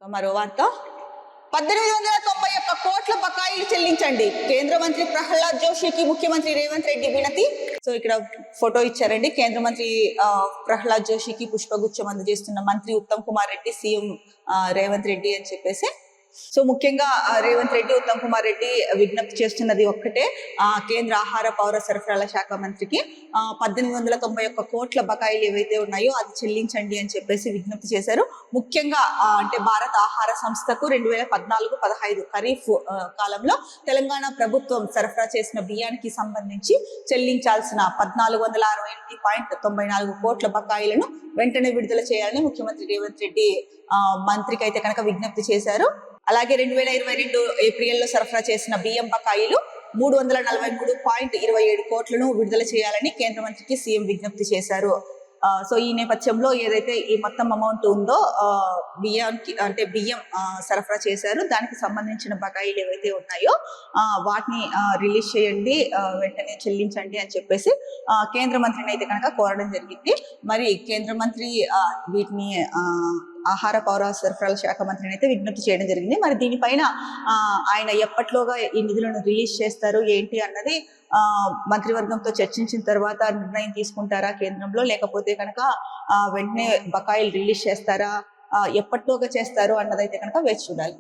మరో వార్త 1891 కోట్ల బకాయిలు చెల్లించండి కేంద్ర మంత్రి ప్రహ్లాద్ జోషికి ముఖ్యమంత్రి రేవంత్ రెడ్డి వినతి. సో ఇక్కడ ఫోటో ఇచ్చారండి. కేంద్ర మంత్రి ప్రహ్లాద్ జోషికి పుష్పగుచ్చం అందజేస్తున్న మంత్రి ఉత్తమ్ కుమార్ రెడ్డి, సీఎం రేవంత్ రెడ్డి అని చెప్పేసి. సో ముఖ్యంగా రేవంత్ రెడ్డి, ఉత్తమ్ కుమార్ రెడ్డి విజ్ఞప్తి చేస్తున్నది ఒక్కటే, కేంద్ర ఆహార పౌర సరఫరాల శాఖ మంత్రికి 1891 కోట్ల బకాయిలు ఏవైతే ఉన్నాయో అది చెల్లించండి అని చెప్పేసి విజ్ఞప్తి చేశారు. ముఖ్యంగా అంటే భారత ఆహార సంస్థకు 2014-15 ఖరీఫ్ కాలంలో తెలంగాణ ప్రభుత్వం సరఫరా చేసిన బియ్యానికి సంబంధించి చెల్లించాల్సిన 1468.94 కోట్ల బకాయిలను వెంటనే విడుదల చేయాలని ముఖ్యమంత్రి రేవంత్ రెడ్డి మంత్రికి అయితే కనుక విజ్ఞప్తి చేశారు. అలాగే 2022 ఏప్రిల్లో సరఫరా చేసిన బియ్యం బకాయిలు 343.27 కోట్లను విడుదల చేయాలని కేంద్ర మంత్రికి సీఎం విజ్ఞప్తి చేశారు. సో ఈ నేపథ్యంలో ఏదైతే ఈ మొత్తం అమౌంట్ ఉందో బియ్యానికి అంటే బియ్యం సరఫరా చేశారు, దానికి సంబంధించిన బకాయిలు ఏవైతే ఉన్నాయో వాటిని రిలీజ్ చేయండి, వెంటనే చెల్లించండి అని చెప్పేసి కేంద్ర మంత్రిని అయితే కనుక కోరడం జరిగింది. మరి కేంద్ర మంత్రి వీటిని ఆహార పౌర సరఫరాల శాఖ మంత్రిని అయితే విజ్ఞప్తి చేయడం జరిగింది. మరి దీనిపైన ఆయన ఎప్పట్లోగా ఈ నిధులను రిలీజ్ చేస్తారు ఏంటి అన్నది మంత్రివర్గంతో చర్చించిన తర్వాత నిర్ణయం తీసుకుంటారా కేంద్రంలో, లేకపోతే కనుక వెంటనే బకాయిలు రిలీజ్ చేస్తారా, ఎప్పట్లోగా చేస్తారు అన్నదైతే కనుక వేచి చూడాలి.